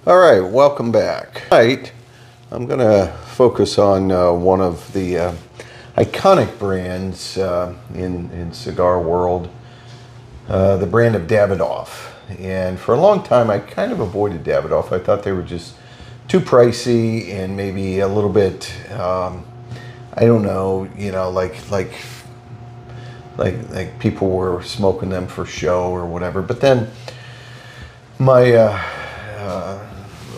All right, welcome back. Tonight, I'm going to focus on one of the iconic brands in cigar world, the brand of Davidoff. And for a long time, I kind of avoided Davidoff. I thought they were just too pricey and maybe a little bit, I don't know, like people were smoking them for show or whatever. But then my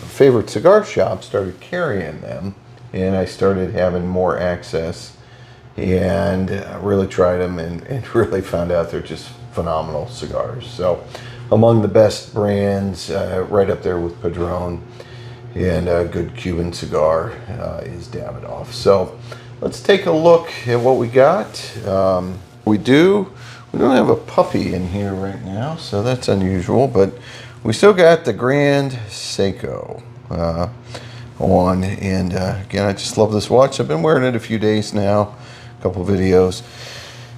favorite cigar shop started carrying them, and I started having more access and really tried them and really found out they're just phenomenal cigars. So among the best brands, right up there with Padron, and a good Cuban cigar is Davidoff. So let's take a look at what we got. We don't have a puppy in here right now, so that's unusual, but we still got the Grand Seiko on, and again, I just love this watch. I've been wearing it a few days now, a couple videos.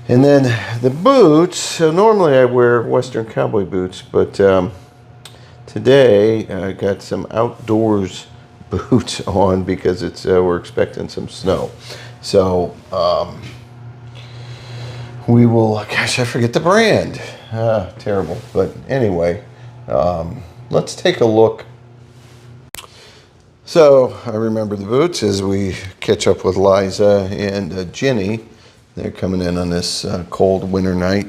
And then the boots, so normally I wear Western cowboy boots, but today I got some outdoors boots on because it's we're expecting some snow. So we will, gosh, I forget the brand. Terrible, but anyway. Let's take a look. So I remember the boots as we catch up with Liza and Ginny. They're coming in on this cold winter night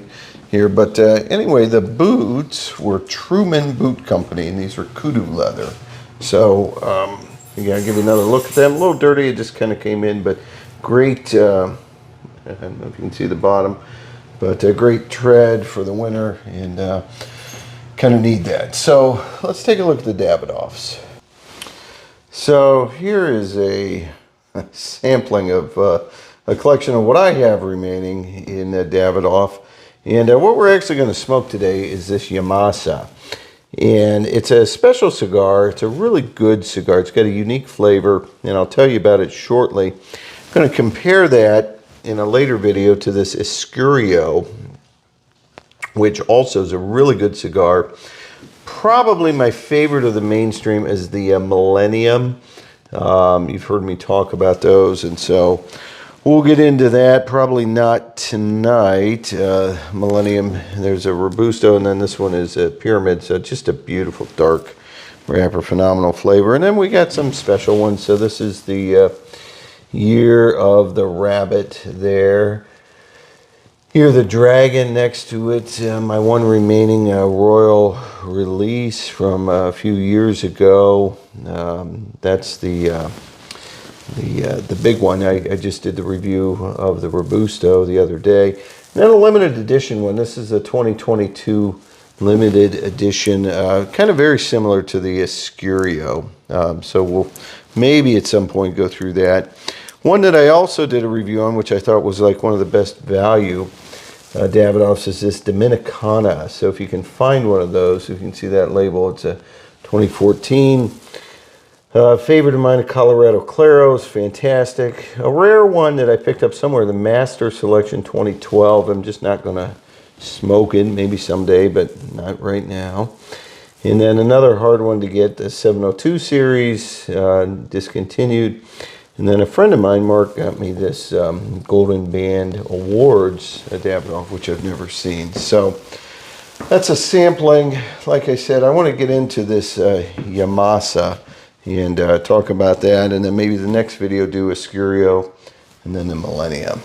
here. But anyway, the boots were Truman Boot Company, and these were kudu leather. So again, I'll give you another look at them. A little dirty, it just kind of came in, but great. I don't know if you can see the bottom, but a great tread for the winter, and kind of need that. So let's take a look at the Davidoffs. So here is a sampling of a collection of what I have remaining in Davidoff. And what we're actually going to smoke today is this Yamasa. And it's a special cigar. It's a really good cigar. It's got a unique flavor, and I'll tell you about it shortly. I'm going to compare that in a later video to this Escurio, which also is a really good cigar. Probably my favorite of the mainstream is the Millennium. You've heard me talk about those, and so we'll get into that. Probably not tonight. Millennium, there's a Robusto, and then this one is a Pyramid, so just a beautiful dark wrapper, phenomenal flavor. And then we got some special ones. So this is the Year of the Rabbit there. Here, the dragon next to it, my one remaining royal release from a few years ago. That's the big one. I just did the review of the Robusto the other day. And then a limited edition one. This is a 2022 limited edition, kind of very similar to the Escurio. So we'll maybe at some point go through that. One that I also did a review on, which I thought was like one of the best value Davidoffs, is this Dominicana. So if you can find one of those, you can see that label. It's a 2014 favorite of mine, a Colorado Claros, fantastic. A rare one that I picked up somewhere, the Master Selection 2012. I'm just not going to smoke it, maybe someday, but not right now. And then another hard one to get, the 702 series, discontinued. And then a friend of mine, Mark, got me this Golden Band Awards at Davidoff, which I've never seen. So that's a sampling. Like I said, I want to get into this Yamasa and talk about that. And then maybe the next video do Escurio and then the Millennium.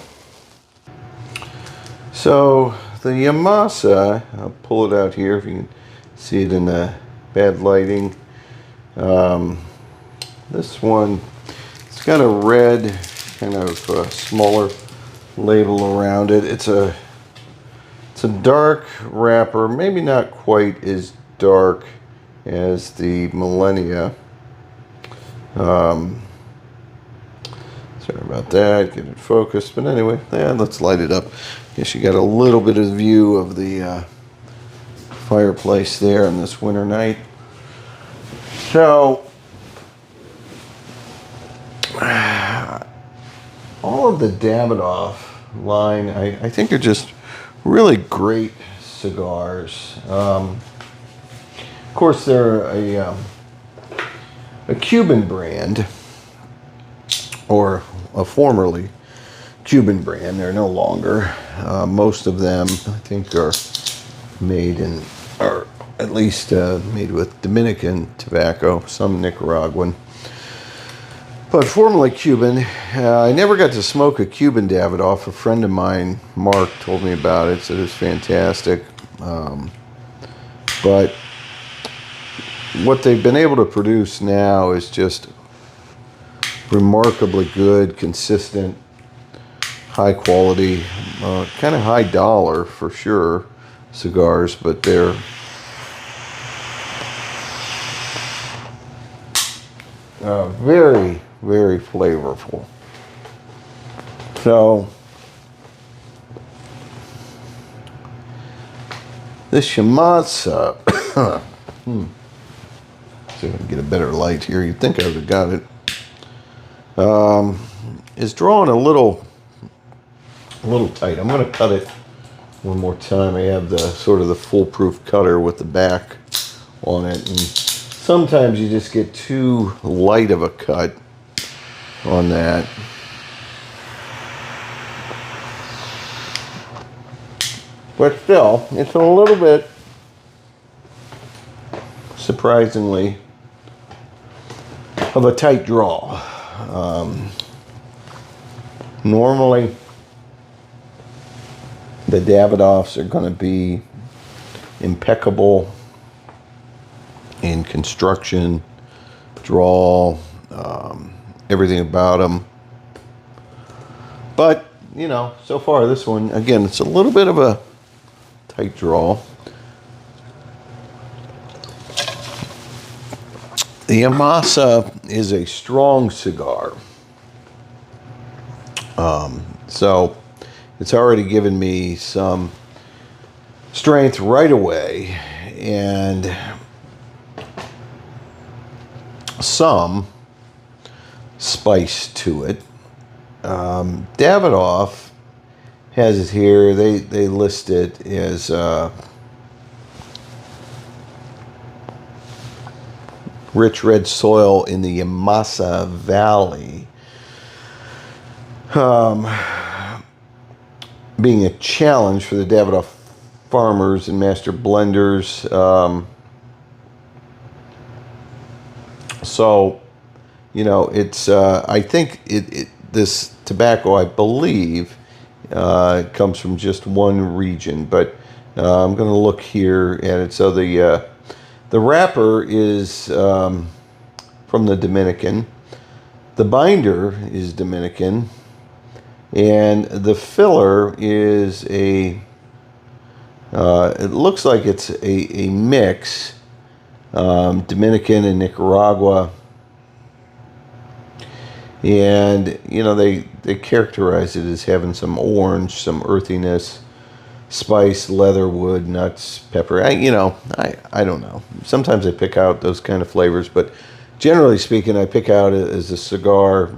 So the Yamasa, I'll pull it out here if you can see it in the bad lighting. This one, it's got a red kind of smaller label around it. It's a dark wrapper, maybe not quite as dark as the Millennia. Sorry about that, get it focused. But anyway, yeah, let's light it up. Guess you got a little bit of view of the fireplace there on this winter night. So all of the Davidoff line, I think are just really great cigars. Of course, they're a a Cuban brand, or a formerly Cuban brand. They're no longer. Most of them, I think, are made in, or at least made with Dominican tobacco, some Nicaraguan. But formerly Cuban. I never got to smoke a Cuban Davidoff. A friend of mine, Mark, told me about it, said it was fantastic. But what they've been able to produce now is just remarkably good, consistent, high quality, kind of high dollar for sure cigars, but they're very, very flavorful. So this Yamasa, see if I can get a better light here. You'd think I would have got it. Is drawn a little tight. I'm going to cut it one more time. I have the sort of the foolproof cutter with the back on it, and sometimes you just get too light of a cut on that. But still, it's a little bit, surprisingly, of a tight draw. Normally, the Davidoffs are going to be impeccable in construction, draw, everything about them. But, you know, so far this one, again, it's a little bit of a tight draw. The Yamasa is a strong cigar. So it's already given me some strength right away and some spice to it. Davidoff has it here. They list it as rich red soil in the Yamasa Valley. Being a challenge for the Davidoff farmers and master blenders. So, you know, it's, I think this tobacco, I believe, comes from just one region, but I'm going to look here at it. So the wrapper is from the Dominican. The binder is Dominican. And the filler is it looks like it's a mix, Dominican and Nicaragua. And, you know, they characterize it as having some orange, some earthiness, spice, leather, wood, nuts, pepper. I don't know. Sometimes I pick out those kind of flavors, but generally speaking, I pick out as a cigar.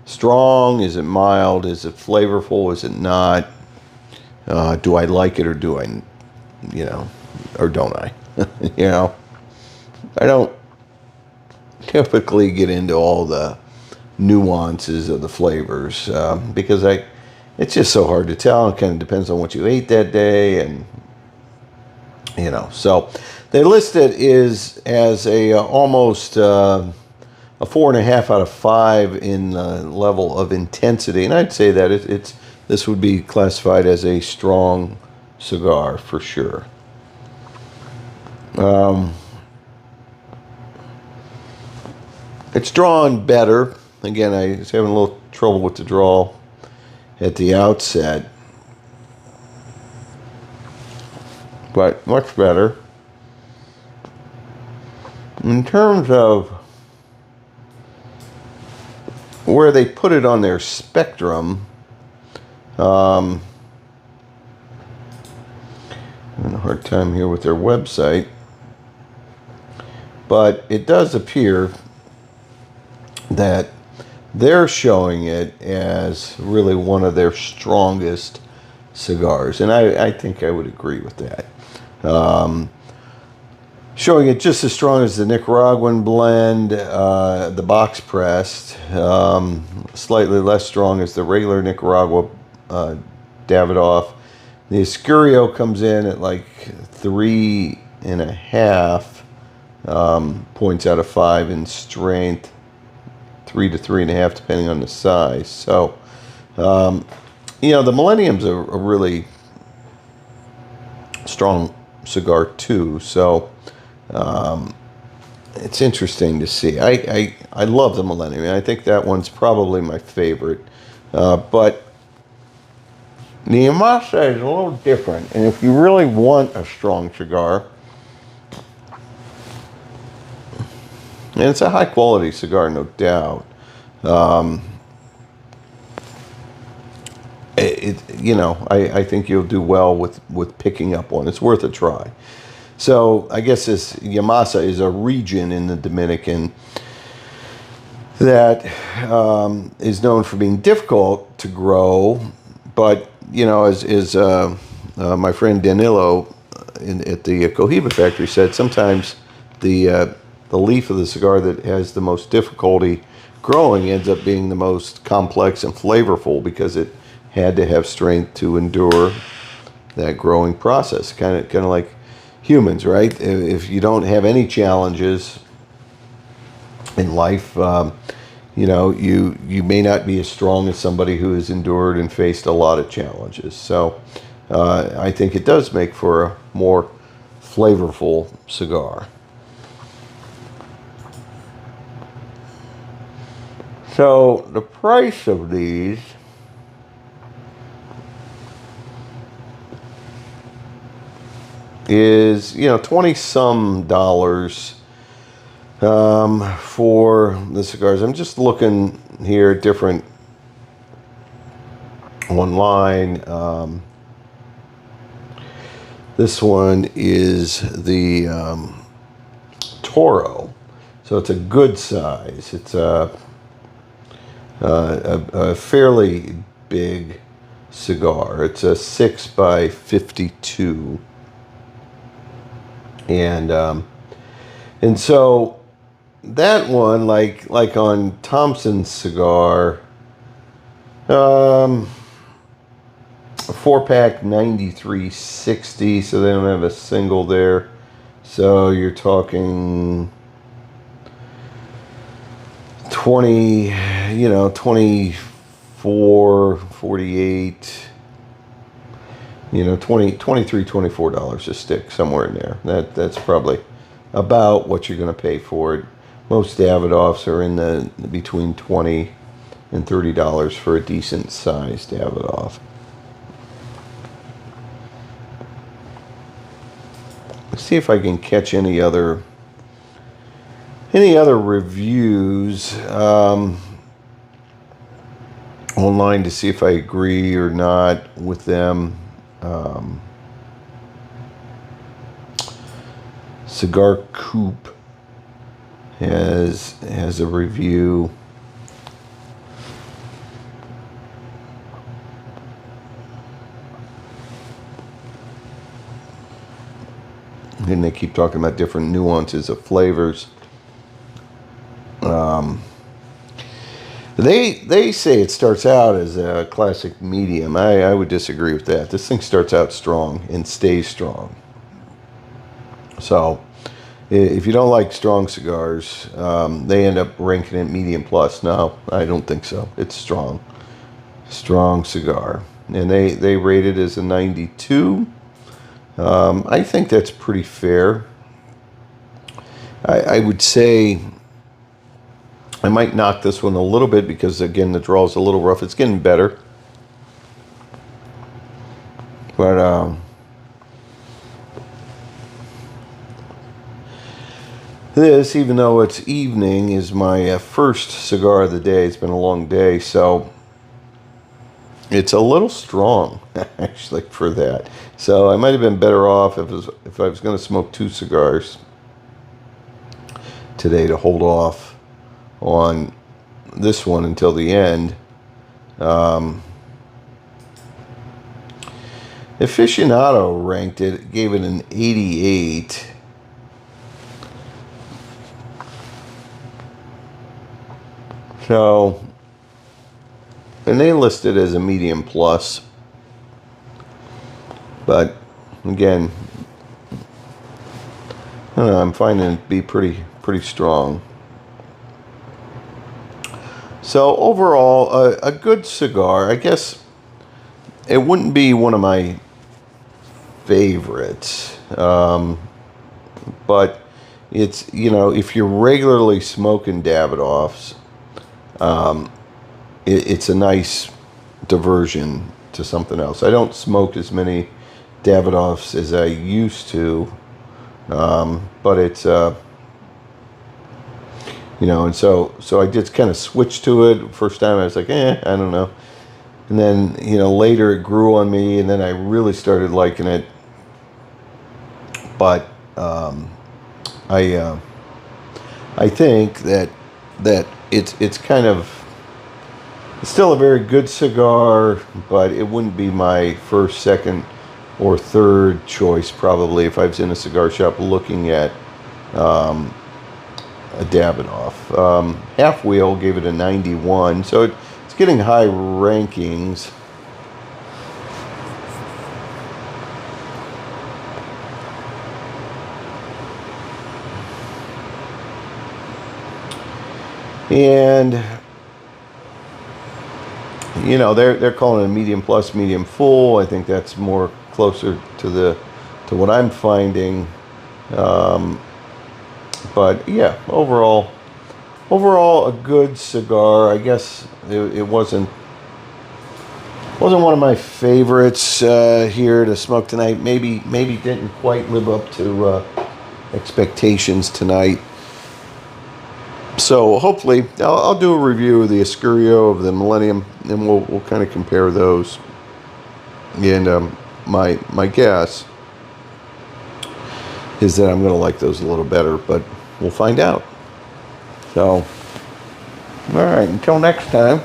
Strong? Is it mild? Is it flavorful? Is it not? Do I like it or do I, or don't I? I don't typically get into all the nuances of the flavors because it's just so hard to tell. It kind of depends on what you ate that day, and so they list it as a almost a 4.5 out of 5 in level of intensity, and I'd say that this would be classified as a strong cigar for sure. It's drawn better. Again, I was having a little trouble with the draw at the outset, but much better. In terms of where they put it on their spectrum, I'm having a hard time here with their website, but it does appear that they're showing it as really one of their strongest cigars, and I think I would agree with that. showing it just as strong as the Nicaraguan blend, the box pressed, slightly less strong as the regular Nicaragua Davidoff. The Escurio comes in at like 3.5 points out of 5 in strength, 3 to 3.5 depending on the size. So, you know, the Millennium's a really strong cigar too. So, it's interesting to see. I love the Millennium. I think that one's probably my favorite. But the Yamasa is a little different. And if you really want a strong cigar, and it's a high quality cigar, no doubt. You know, I think you'll do well with picking up one. It's worth a try. So I guess this Yamasa is a region in the Dominican that is known for being difficult to grow, but you know, as my friend Danilo at the Cohiba factory said, sometimes the leaf of the cigar that has the most difficulty growing ends up being the most complex and flavorful because it had to have strength to endure that growing process. Kind of like humans, right? If you don't have any challenges in life, you know, you may not be as strong as somebody who has endured and faced a lot of challenges. So I think it does make for a more flavorful cigar. So the price of these is, you know, 20 some dollars for the cigars. I'm just looking here at different online. This one is the Toro, so it's a good size. It's a fairly big cigar. It's a 6x52. And so that one, like on Thompson's cigar, a 4-pack $93.60, so they don't have a single there. So you're talking 20, you know, 24.48. You know, $23, $24 a stick, somewhere in there. That's probably about what you're going to pay for it. Most Davidoffs are in the between $20 and $30 for a decent sized Davidoff. Let's see if I can catch any other reviews online to see if I agree or not with them. Cigar Coop has a review. And they keep talking about different nuances of flavors. They say it starts out as a classic medium. I would disagree with that. This thing starts out strong and stays strong. So if you don't like strong cigars, they end up ranking it medium plus. No, I don't think so. It's strong cigar. And they rate it as a 92. I think that's pretty fair. I would say I might knock this one a little bit because, again, the draw is a little rough. It's getting better. But this, even though it's evening, is my first cigar of the day. It's been a long day, so it's a little strong, actually, for that. So I might have been better off if I was going to smoke 2 cigars today to hold off on this one until the end. Aficionado ranked it, gave it an 88. So, and they list it as a medium plus, but again, I don't know, I'm finding it to be pretty strong. So overall, a good cigar. I guess it wouldn't be one of my favorites, but it's, you know, if you're regularly smoking Davidoffs, it's a nice diversion to something else. I don't smoke as many Davidoffs as I used to, but it's you know, and so I just kind of switched to it. First time I was like, I don't know, and then, you know, later it grew on me, and then I really started liking it. But I think that it's kind of, it's still a very good cigar, but it wouldn't be my first, second, or third choice probably if I was in a cigar shop looking at a Davidoff. Half Wheel gave it a 91, so it's getting high rankings. And you know, they're calling it a medium plus, medium full. I think that's more closer to what I'm finding. But yeah, overall a good cigar. I guess it wasn't one of my favorites here to smoke tonight. Maybe didn't quite live up to expectations tonight. So hopefully I'll do a review of the Escurio, of the Millennium, and we'll kind of compare those. And my guess is that I'm going to like those a little better, but we'll find out. So, all right, until next time,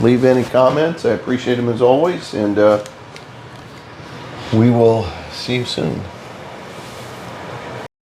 leave any comments. I appreciate them as always, and we will see you soon.